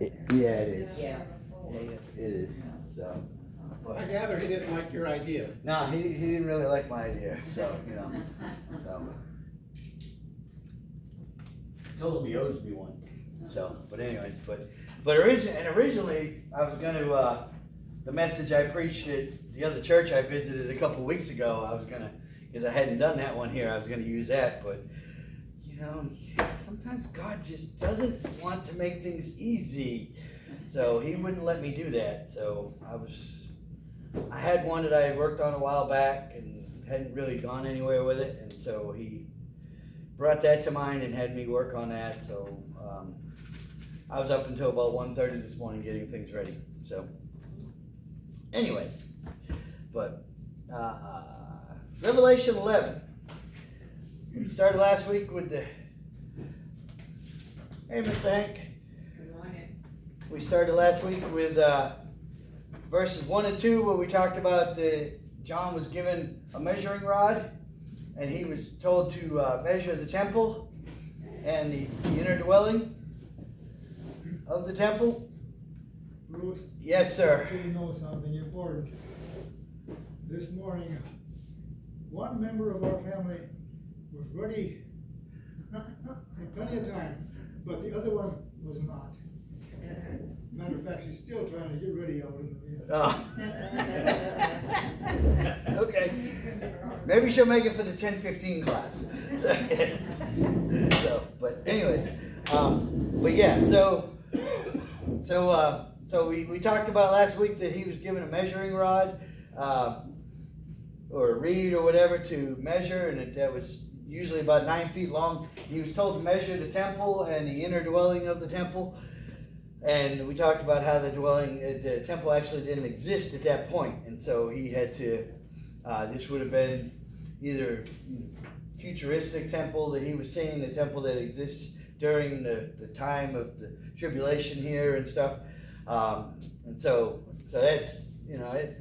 Yeah, it is. Yeah. It is. So. I gather he didn't like your idea. No, he didn't really like my idea. So so. Told him he owes me one. So, but anyways, originally I was going to the message I preached at the other church I visited a couple weeks ago. I was going to, because I hadn't done that one here, I was going to use that. But sometimes God just doesn't want to make things easy, so He wouldn't let me do that. So I had one that I had worked on a while back and hadn't really gone anywhere with it, and so He brought that to mind and had me work on that. So I was up until about 1:30 this morning getting things ready. So anyways, but Revelation 11. We started last week with the... Hey, Mr. Hank. Good morning. We started last week with verses 1 and 2, where we talked about John was given a measuring rod, and he was told to measure the temple and the inner dwelling of the temple. Bruce? Yes, sir. You know something important. This morning, one member of our family was ready, had plenty of time, but the other one was not. Matter of fact, she's still trying to get ready out in the field. Okay. Maybe she'll make it for the 10:15 class. So, but anyways, but yeah, so we talked about last week that he was given a measuring rod, or a reed or whatever to measure, and that was usually about 9 feet long. He was told to measure the temple and the inner dwelling of the temple. And we talked about how the temple actually didn't exist at that point. And so he had to, this would have been either futuristic temple that he was seeing, the temple that exists during the time of the tribulation here and stuff. And so that's,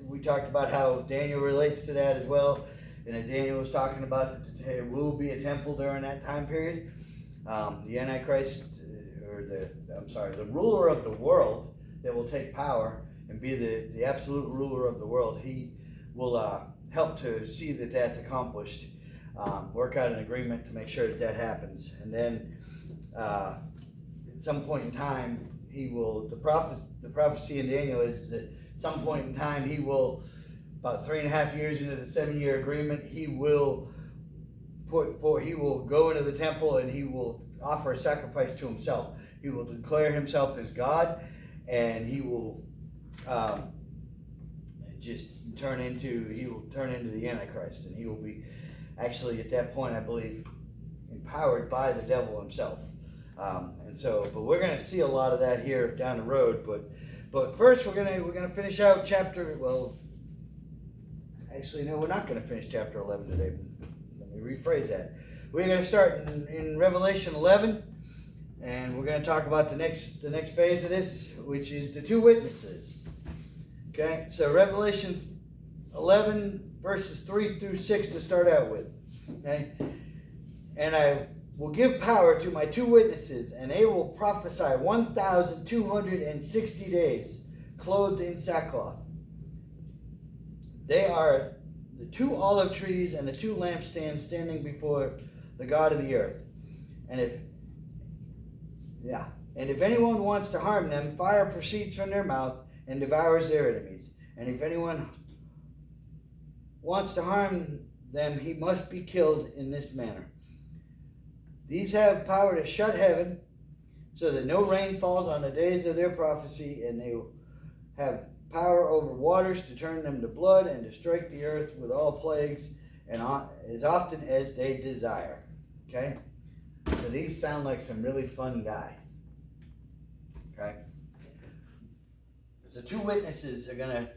we talked about how Daniel relates to that as well. And that Daniel was talking about that there will be a temple during that time period. The Antichrist, the ruler of the world that will take power and be the absolute ruler of the world, he will help to see that that's accomplished, work out an agreement to make sure that happens. And then at some point in time, the prophecy in Daniel is that at some point in time, he will, about 3.5 years into the 7-year agreement, he will go into the temple and he will offer a sacrifice to himself. He will declare himself as God, and he will turn into the Antichrist, and he will be actually at that point, I believe, empowered by the devil himself. But we're going to see a lot of that here down the road. But first, we're gonna finish out chapter. Well, actually, no, we're not going to finish chapter 11 today. Let me rephrase that. We're going to start in Revelation 11. And we're going to talk about the next phase of this, which is the two witnesses. Okay, so Revelation 11, verses 3 through 6 to start out with. Okay, and I will give power to my two witnesses, and they will prophesy 1,260 days, clothed in sackcloth. They are the two olive trees and the two lampstands standing before the God of the earth. And if anyone wants to harm them, fire proceeds from their mouth and devours their enemies. And if anyone wants to harm them, he must be killed in this manner. These have power to shut heaven so that no rain falls on the days of their prophecy, and they will have power over waters to turn them to blood and to strike the earth with all plagues and as often as they desire. Okay? So these sound like some really fun guys. Okay? So two witnesses are going to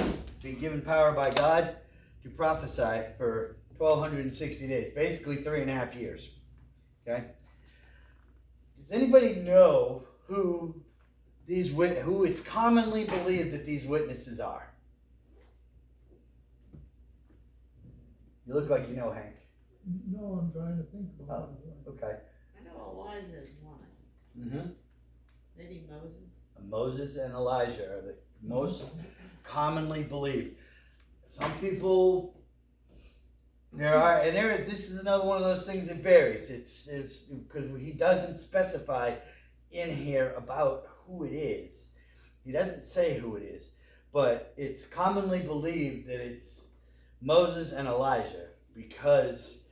be given power by God to prophesy for 1,260 days, basically 3.5 years. Okay? Does anybody know who it's commonly believed that these witnesses are? You look like you know, Hank. No, I'm trying to think about it. Okay. I know Elijah is one. Mm-hmm. Maybe Moses. Moses and Elijah are the most commonly believed. Some people, this is another one of those things that varies. It's because he doesn't specify in here about who it is. He doesn't say who it is, but it's commonly believed that it's Moses and Elijah, because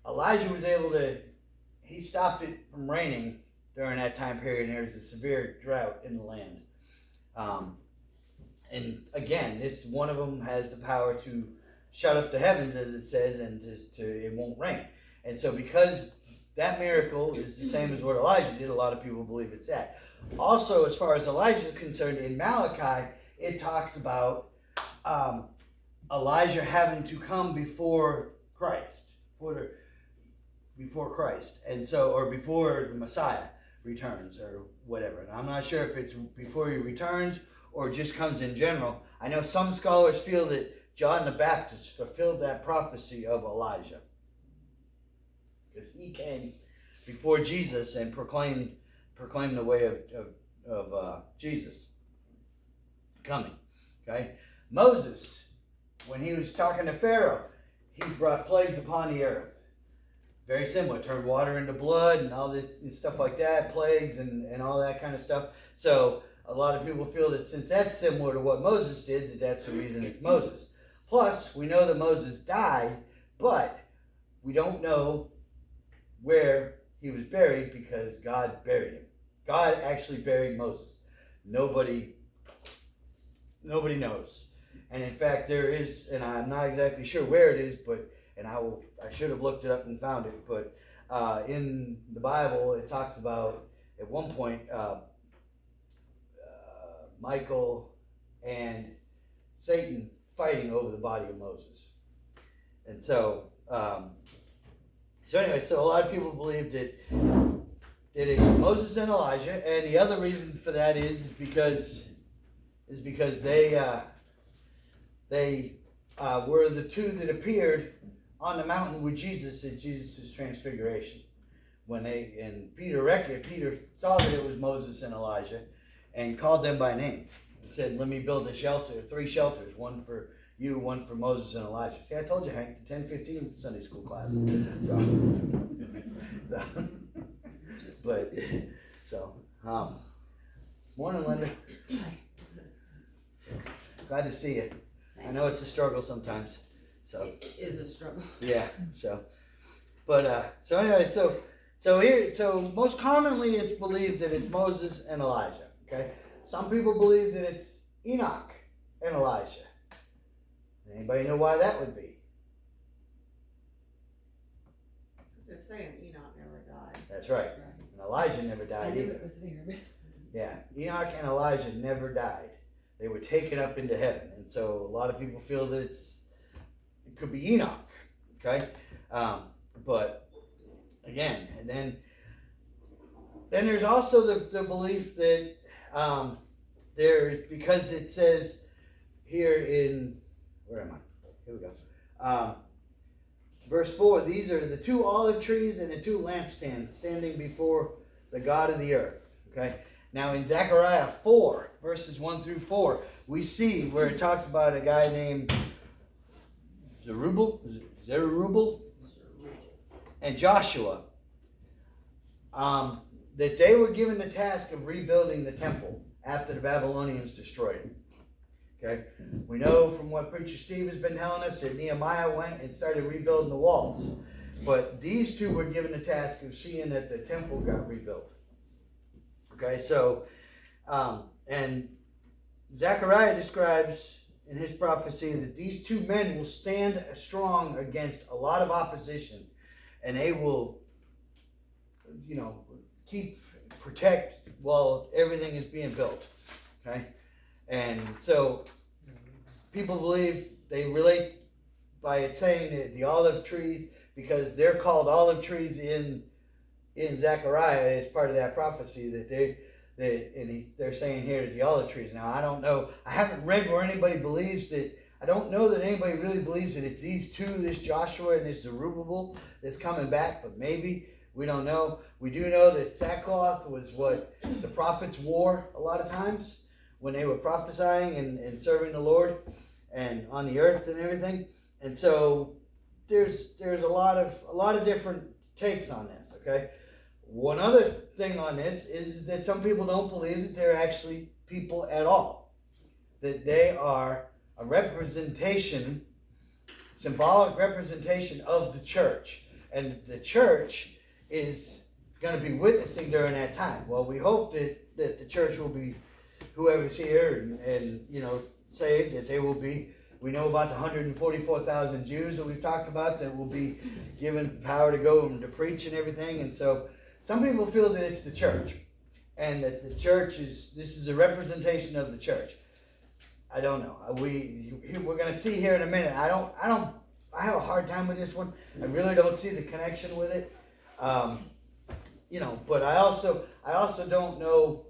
Elijah was able to, he stopped it from raining during that time period, and there was a severe drought in the land. And again, this one of them has the power to shut up the heavens, as it says, and it won't rain. And so because that miracle is the same as what Elijah did, a lot of people believe it's that. Also, as far as Elijah is concerned, in Malachi, it talks about Elijah having to come before Christ, before Christ, and so, or before the Messiah returns, or whatever. And I'm not sure if it's before he returns or just comes in general. I know some scholars feel that John the Baptist fulfilled that prophecy of Elijah, because he came before Jesus and proclaimed the way of Jesus coming. Okay, Moses, when he was talking to Pharaoh, he brought plagues upon the earth. Very similar, turned water into blood and all this and stuff like that, plagues and all that kind of stuff. So a lot of people feel that since that's similar to what Moses did, that's the reason it's Moses. Plus, we know that Moses died, but we don't know where he was buried because God buried him. God actually buried Moses. Nobody knows. And in fact, there is, and I'm not exactly sure where it is, but I should have looked it up and found it, but in the Bible, it talks about, at one point, Michael and Satan fighting over the body of Moses. And so anyway, so a lot of people believe that it's Moses and Elijah, and the other reason for that is because they were the two that appeared on the mountain with Jesus at Jesus' transfiguration. Peter saw that it was Moses and Elijah and called them by name and said, "Let me build a shelter, 3 shelters, one for you, one for Moses and Elijah." See, I told you, Hank, the 10-15 Sunday school class. Morning, Linda. Glad to see you. I know it's a struggle sometimes. So it is a struggle. Yeah. So most commonly it's believed that it's Moses and Elijah. Okay. Some people believe that it's Enoch and Elijah. Anybody know why that would be? Because they're saying Enoch never died. That's right. And Elijah never died either. It was there. Yeah. Enoch and Elijah never died. They were taken up into heaven. And so a lot of people feel that it could be Enoch. Okay. But again, and then there's also the belief that because it says here in, where am I? Here we go. Verse 4, these are the 2 olive trees and the 2 lampstands standing before the God of the earth. Okay. Now in Zechariah 4, verses 1 through 4, we see where it talks about a guy named Zerubbabel and Joshua, that they were given the task of rebuilding the temple after the Babylonians destroyed it. Okay, we know from what Preacher Steve has been telling us that Nehemiah went and started rebuilding the walls, but these 2 were given the task of seeing that the temple got rebuilt. Okay, so and Zechariah describes in his prophecy that these 2 men will stand strong against a lot of opposition, and they will, protect while everything is being built. Okay, and so people believe, they relate by it saying that the olive trees, because they're called olive trees in Zechariah as part of that prophecy, they're saying here that the olive trees. Now I don't know, I haven't read where anybody believes that. I don't know that anybody really believes that it's these 2, this Joshua and this Zerubbabel, that's coming back, but maybe We don't know. We do know that sackcloth was what the prophets wore a lot of times when they were prophesying and serving the Lord and on the earth and everything. And so there's a lot of different takes on this, okay? One other thing on this is that some people don't believe that they're actually people at all. That they are a representation, symbolic representation of the church. And the church is going to be witnessing during that time. Well, we hope that the church will be, whoever's here and saved, that they will be. We know about the 144,000 Jews that we've talked about that will be given power to go and to preach and everything. And so some people feel that it's the church and that the church this is a representation of the church. I don't know. We're going to see here in a minute. I have a hard time with this one. I really don't see the connection with it. But I also don't know.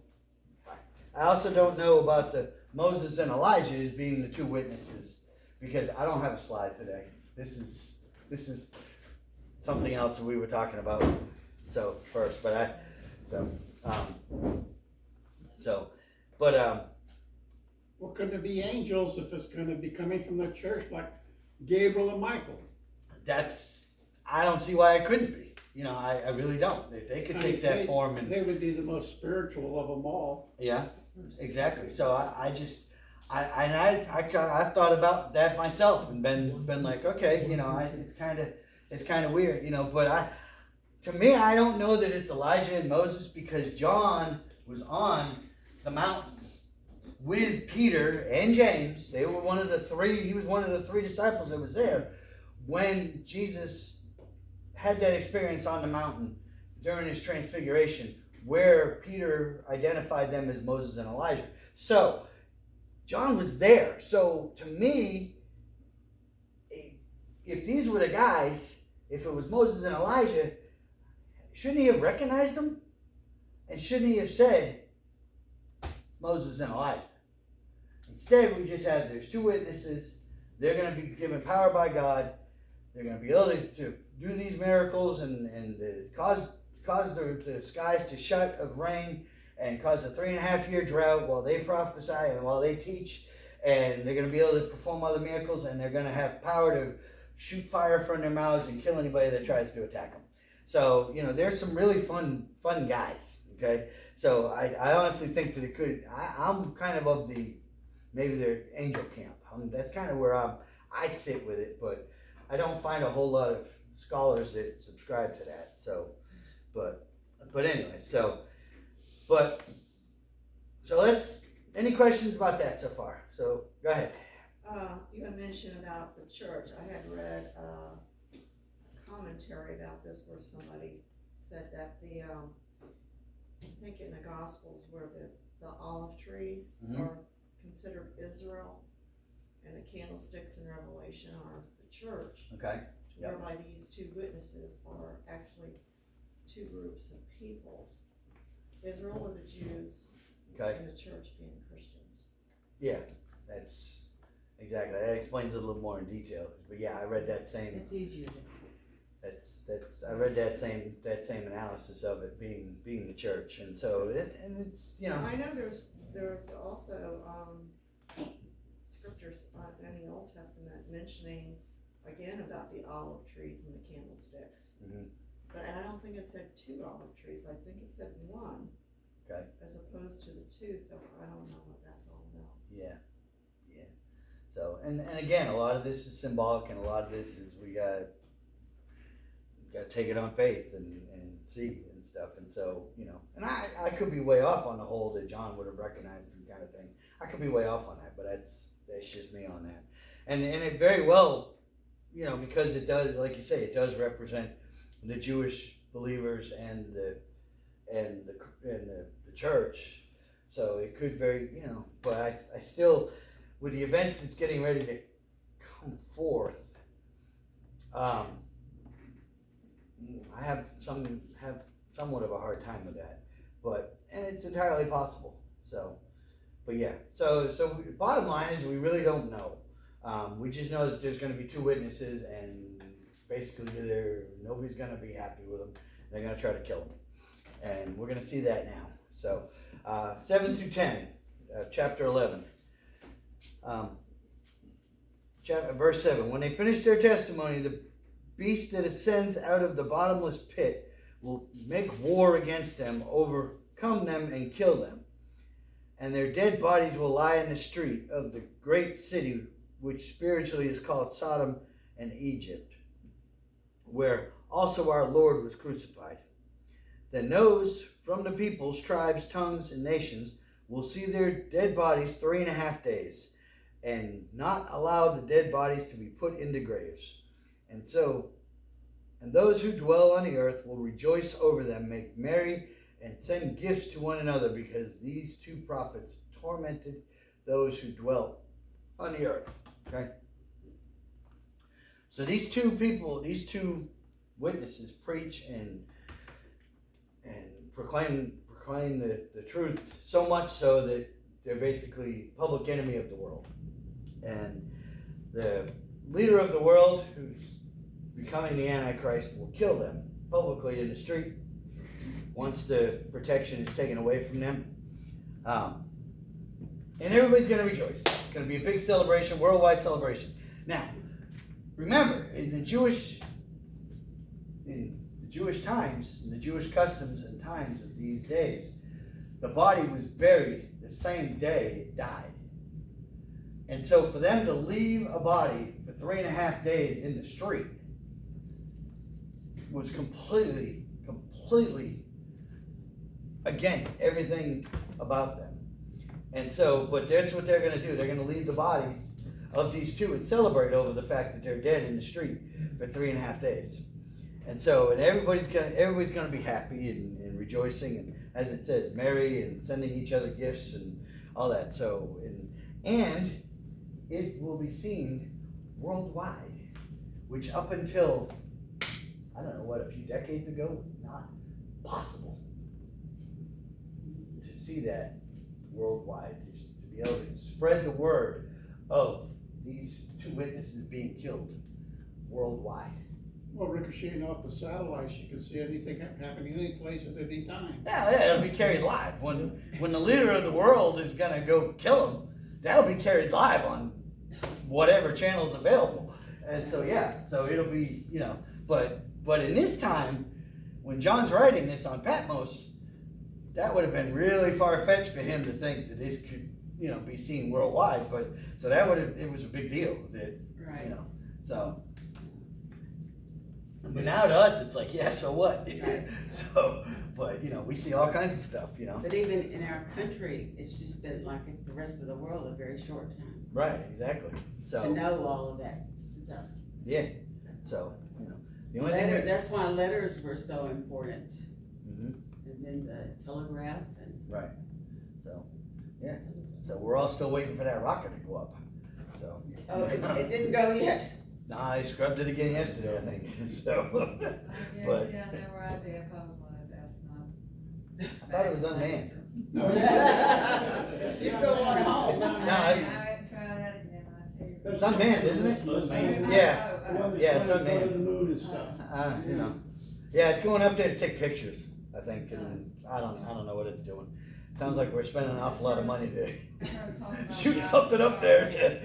I also don't know about the Moses and Elijah as being the two witnesses, because I don't have a slide today. This is something else that we were talking about. So first, well, couldn't it be angels if it's going to be coming from the church, like Gabriel and Michael? I don't see why it couldn't be. I really don't. They could take that form and they would be the most spiritual of them all. Yeah, exactly. So I've thought about that myself and been like, okay, it's kind of weird, but to me, I don't know that it's Elijah and Moses, because John was on the mountain with Peter and James. They were one of the three. He was one of the three disciples that was there when Jesus had that experience on the mountain during his transfiguration, where Peter identified them as Moses and Elijah. So John was there. So to me, if these were the guys, if it was Moses and Elijah, shouldn't he have recognized them? And shouldn't he have said Moses and Elijah? Instead, we just have, there's two witnesses. They're going to be given power by God. They're going to be able to do these miracles and cause the skies to shut of rain and cause a 3.5-year drought while they prophesy and while they teach. And they're going to be able to perform other miracles, and they're going to have power to shoot fire from their mouths and kill anybody that tries to attack them. So, there's some really fun guys, okay? So I honestly think that it could, I'm kind of the, maybe they're angel camp. That's kind of where I sit with it, but I don't find a whole lot of scholars that subscribe to that. So, but anyway, so let's, any questions about that so far? So go ahead. You had mentioned about the church. I had read a commentary about this where somebody said that I think in the Gospels where the olive trees are considered Israel, and the candlesticks in Revelation are the church. Okay. Yep. Whereby these two witnesses are actually two groups of people. Israel are the Jews, Okay. and the church being Christians. Yeah, that's exactly. That explains it a little more in detail. But yeah, I read that same. It's easier to. I read that same analysis of it being the church, and so it's I know there's also scriptures in the Old Testament mentioning again about the olive trees and the candlesticks. Mm-hmm. But I don't think it said 2 olive trees. I think it said 1. Okay. As opposed to the 2. So I don't know what that's all about. Yeah. So and again, a lot of this is symbolic, and a lot of this is we got to take it on faith and see and stuff. And so and I could be way off on the whole that John would have recognized them kind of thing. I could be way off on that, but that's just me on that. And it very well, because it does, like you say, it does represent the Jewish believers and the church. So it could very, but I still, with the events that's getting ready to come forth, I have somewhat of a hard time with that, and it's entirely possible. So, but yeah, so bottom line is we really don't know. We just know that there's going to be two witnesses, and basically nobody's going to be happy with them. They're going to try to kill him. And we're going to see that now. So, 7 through 10, chapter 11. Verse 7. When they finish their testimony, the beast that ascends out of the bottomless pit will make war against them, overcome them, and kill them. And their dead bodies will lie in the street of the great city, which spiritually is called Sodom and Egypt, where also our Lord was crucified. Then those from the peoples, tribes, tongues, and nations will see their dead bodies 3.5 days, and not allow the dead bodies to be put into graves. And those who dwell on the earth will rejoice over them, make merry, and send gifts to one another, because these two prophets tormented those who dwelt on the earth. Okay? So these two people, these two witnesses preach and proclaim the truth, so much so that they're basically public enemy of the world. And the leader of the world, who's becoming the Antichrist, will kill them publicly in the street once the protection is taken away from them. And everybody's going to rejoice. It's going to be a big celebration, worldwide celebration. Now, remember, in the Jewish times, in the Jewish customs and times of these days, the body was buried the same day it died. And so for them to leave a body for 3.5 days in the street was completely against everything about them. And so, but that's what they're going to do. They're going to leave the bodies of these two and celebrate over the fact that they're dead in the street for 3.5 days. And so, and everybody's going to be happy and rejoicing, and as it says, merry, and sending each other gifts and all that. So, and it will be seen worldwide, which up until, I don't know what, a few decades ago was not possible to see that worldwide, to be able to spread the word of these two witnesses being killed worldwide. Well, ricocheting off the satellites, you can see anything happening any place at any time. Yeah, it'll be carried live. When the leader of the world is going to go kill him, that'll be carried live on whatever channel's available. And so, yeah, so it'll be, but in this time, when John's writing this on Patmos, that would have been really far-fetched for him to think that this could, be seen worldwide. But so it was a big deal that, Right. So. But now to us, it's like, yeah, so what? Right. So, but we see all kinds of stuff, But even in our country, it's just been like the rest of the world a very short time. Right, exactly. So to know all of that stuff. Yeah. So the only thing That's why letters were so important. Mm-hmm. And then the telegraph and. Right. So yeah. So we're all still waiting for that rocket to go up. So. Oh, it didn't go yet. Nah, I scrubbed it again yesterday, I think. So. But Yeah, never idea if I was one of those astronauts. I thought it was unmanned. You go on home. I didn't try that again, I tell you. It's unmanned, isn't it? Yeah. Yeah, it's unmanned. The moon and stuff. Yeah, it's going up there to take pictures, I think, and I don't know what it's doing. Sounds like we're spending an awful lot of money to shoot something up there.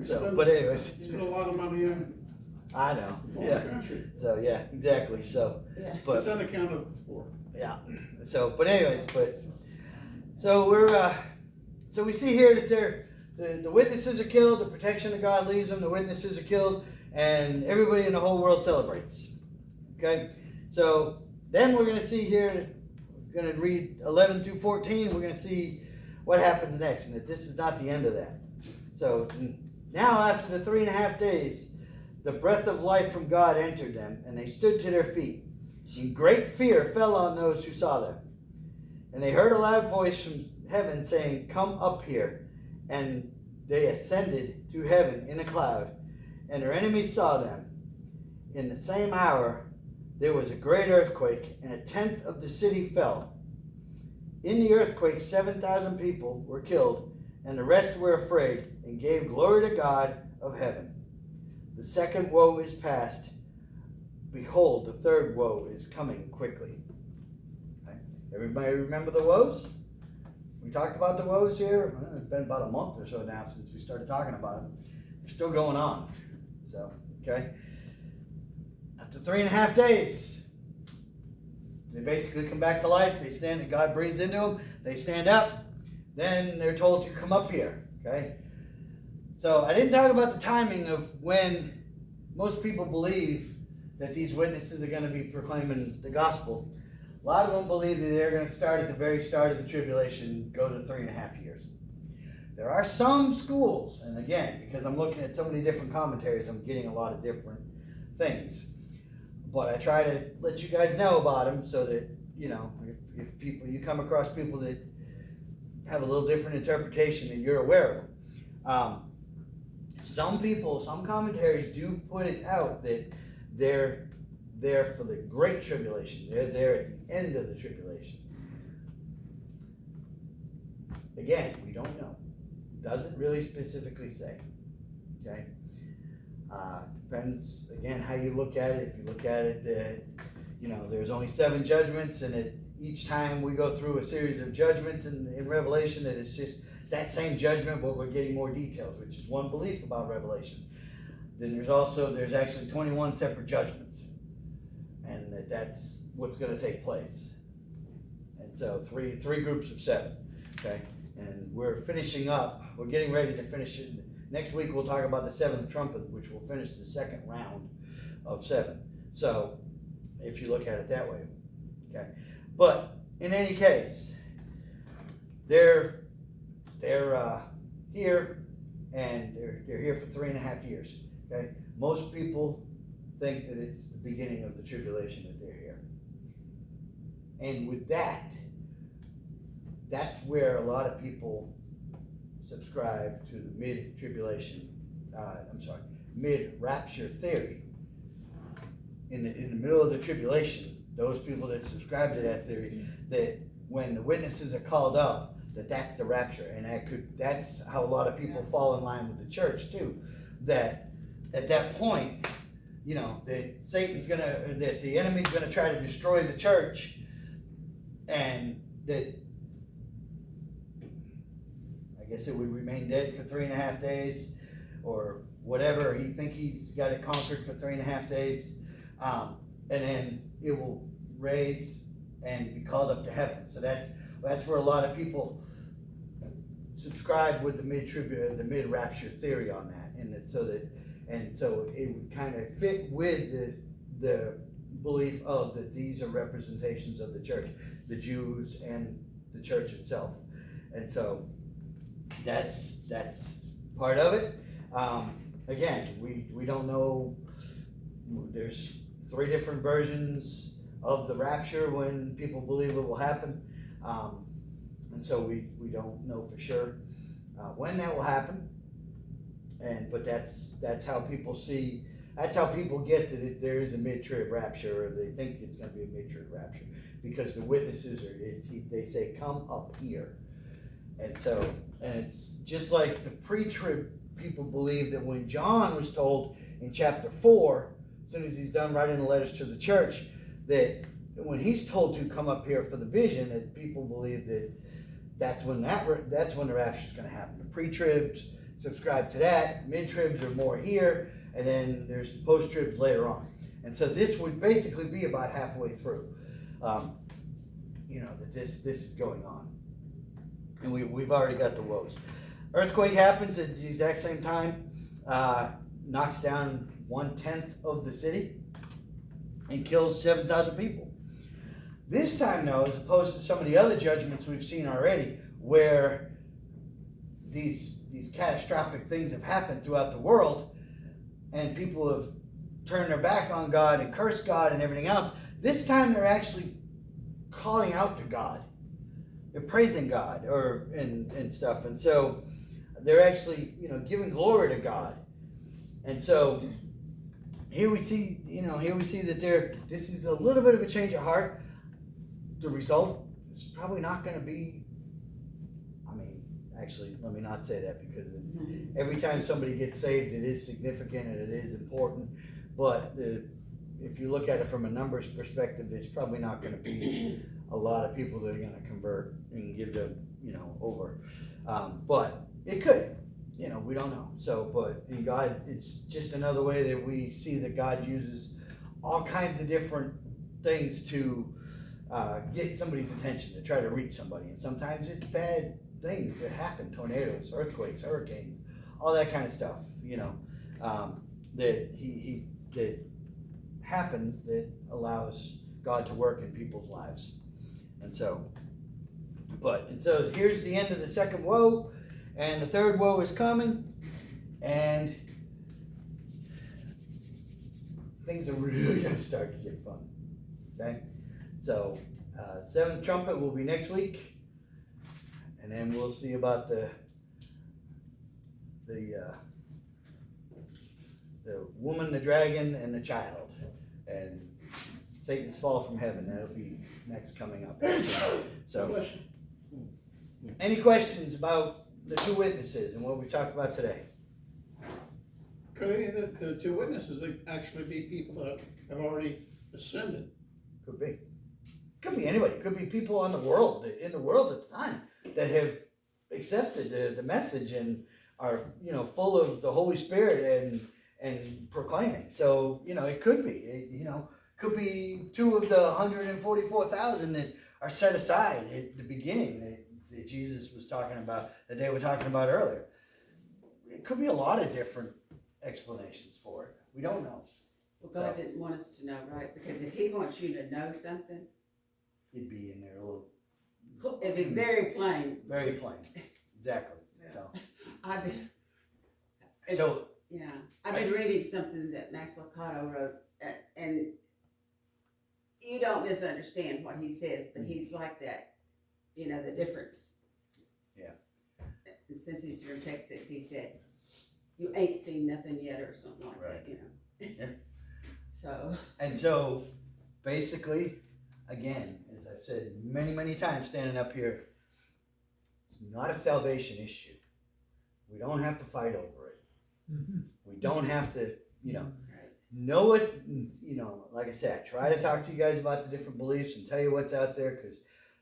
So, but anyways, Spend a lot of money on I know. foreign Yeah. country. So yeah, exactly. So, Yeah. but It's unaccounted for. yeah. So, but anyways, so we're so we see here that the witnesses are killed, the protection of God leaves them, the witnesses are killed, and everybody in the whole world celebrates. Okay? So then we're gonna see here, we're gonna read 11 through 14, we're gonna see what happens next, and that this is not the end of that. So now after the 3.5 days, the breath of life from God entered them, and they stood to their feet. And great fear fell on those who saw them. And they heard a loud voice from heaven saying, "Come up here." And they ascended to heaven in a cloud, and their enemies saw them. In the same hour, there was a great earthquake, and 1/10 of the city fell. In the earthquake, 7,000 people were killed, and the rest were afraid and gave glory to God of heaven. The second woe is past. behold, the third woe is coming quickly. Okay? Everybody remember the woes? We talked about the woes here. Well, it's been about a month or so now since we started talking about them. They're still going on. So, okay. After 3.5 days, they basically come back to life. They stand, God breathes into them. They stand up. Then they're told to come up here. Okay. So I didn't talk about the timing of when most people believe that these witnesses are going to be proclaiming the gospel. A lot of them believe that they're going to start at the very start of the tribulation, go to 3.5 years. There are some schools, and again, because I'm looking at so many different commentaries, I'm getting a lot of different things. But I try to let you guys know about them so that, you know, if people, you come across people that have a little different interpretation, that you're aware of them. Some people, some commentaries do put it out that they're there for the great tribulation. They're there at the end of the tribulation. Again, we don't know. Doesn't really specifically say. Okay? Depends, again, how you look at it. If you look at it that, you know, there's only 7 judgments, and each time we go through a series of judgments in Revelation, that it's just that same judgment, but we're getting more details, which is one belief about Revelation. Then there's actually 21 separate judgments, and that's what's going to take place. And so three groups of 7, okay? And we're finishing up. We're getting ready to finish it. Next week we'll talk about the 7th trumpet, which will finish the 2nd round of 7. So if you look at it that way, okay. But in any case, they're here, and they're here for 3.5 years. Okay, most people think that it's the beginning of the tribulation that they're here, and with that, that's where a lot of people subscribe to the mid-rapture theory. In the middle of the tribulation, those people that subscribe to that theory, that when the witnesses are called up, that's the rapture, and that's how a lot of people fall in line with the church too. That at that point, you know, that the enemy's gonna try to destroy the church, and that I guess it would remain dead for 3.5 days, or whatever. He's got it conquered for 3.5 days, and then it will raise and be called up to heaven. So that's where a lot of people subscribe with the mid-rapture theory on that, and so it would kind of fit with the belief of that these are representations of the church, the Jews and the church itself, and so that's part of it. Again, we don't know. There's 3 different versions of the rapture when people believe it will happen. And so we don't know for sure when that will happen, but that's how people see. That's how people get that there is a mid-trib rapture, or they think it's going to be a mid-trib rapture, because the witnesses they say come up here, and it's just like the pre-trib people believe that when John was told in chapter 4, as soon as he's done writing the letters to the church, that when he's told to come up here for the vision, that people believe that that's when the rapture is going to happen. The pre-tribs subscribe to that. Mid-tribs are more here, and then there's post-tribs later on. And so this would basically be about halfway through. You know, that this is going on, and we've already got the woes. Earthquake happens at the exact same time, knocks down 1/10 of the city, and kills 7,000 people. This time, though, as opposed to some of the other judgments we've seen already, where these catastrophic things have happened throughout the world, and people have turned their back on God and cursed God and everything else, this time they're actually calling out to God. They're praising God and stuff, and so they're actually, you know, giving glory to God. And so here we see that this is a little bit of a change of heart. The result is probably not going to be, actually, let me not say that, because every time somebody gets saved, it is significant and it is important. But if you look at it from a numbers perspective, it's probably not gonna be a lot of people that are gonna convert and give them, over. But it could, we don't know. So, but in God, it's just another way that we see that God uses all kinds of different things to get somebody's attention, to try to reach somebody. And sometimes it's bad things that happen, tornadoes, earthquakes, hurricanes, all that kind of stuff, that happens that allows God to work in people's lives. And so here's the end of the second woe, and the third woe is coming, and things are really going to start to get fun. Okay? So, seventh trumpet will be next week, and then we'll see about the woman, the dragon, and the child, and Satan's fall from heaven. That'll be next coming up. So, any questions about the two witnesses and what we talked about today? Could any of the two witnesses actually be people that have already ascended? Could be. Could be anybody. Could be people in the world at the time that have accepted the message and are, full of the Holy Spirit and proclaiming. So, it could be. Could be two of the 144,000 that are set aside at the beginning that Jesus was talking about, that they were talking about earlier. It could be a lot of different explanations for it. We don't know. Well, God didn't want us to know, right? Because if He wants you to know something, It'd be in there a little. it'd be very plain. Very plain. Exactly. Yes. So. I've been, I've been reading something that Max Lucado wrote, and you don't misunderstand what he says, but he's like that, the difference. Yeah. And since he's from Texas, he said, "You ain't seen nothing yet," or something like Right. that, Yeah. So. Basically, again, as I've said many, many times standing up here, it's not a salvation issue. We don't have to fight over it. Mm-hmm. We don't have to, Right. know it, like I said, try to talk to you guys about the different beliefs and tell you what's out there, because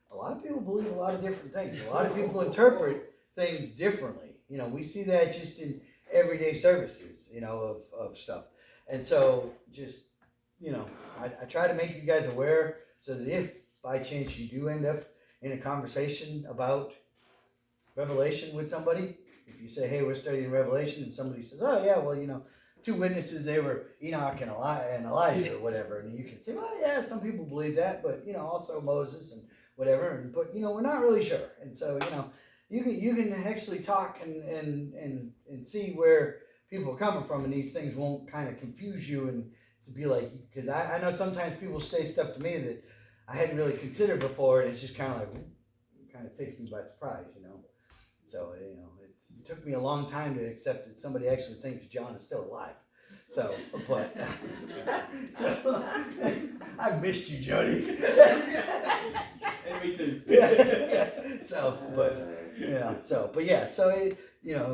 a lot of people believe a lot of different things. A lot of people interpret things differently. We see that just in everyday services, of stuff. And so just, I try to make you guys aware so that if by chance you do end up in a conversation about Revelation with somebody, if you say, hey, we're studying Revelation, and somebody says, oh yeah, well, two witnesses, they were Enoch and Elijah or whatever, and you can say, well, yeah, some people believe that, but also Moses and whatever, but we're not really sure. And so you can actually talk and see where people are coming from, and these things won't kind of confuse you and to be like, because I know sometimes people say stuff to me that I hadn't really considered before, and it's just kind of like, kind of takes me by surprise, So, it took me a long time to accept that somebody actually thinks John is still alive. So, but, I've missed you, Jody. And me too. So, but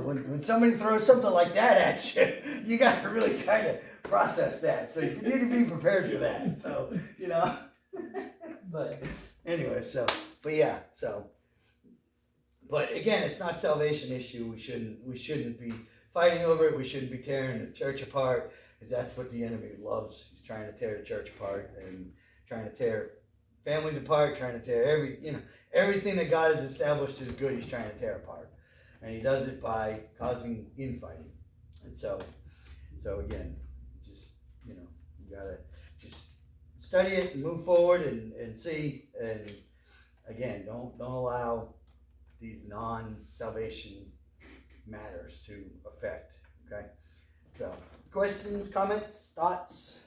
when somebody throws something like that at you, you got to really kind of process that. So you need to be prepared for that. So, but anyway, but again, it's not salvation issue. We shouldn't be fighting over it. We shouldn't be tearing the church apart, because that's what the enemy loves. He's trying to tear the church apart and trying to tear families apart, trying to tear everything that God has established is good. He's trying to tear apart, and he does it by causing infighting. And so again, just you gotta just study it and move forward and see. And again, don't allow these non-salvation matters to affect. Okay. So questions, comments, thoughts?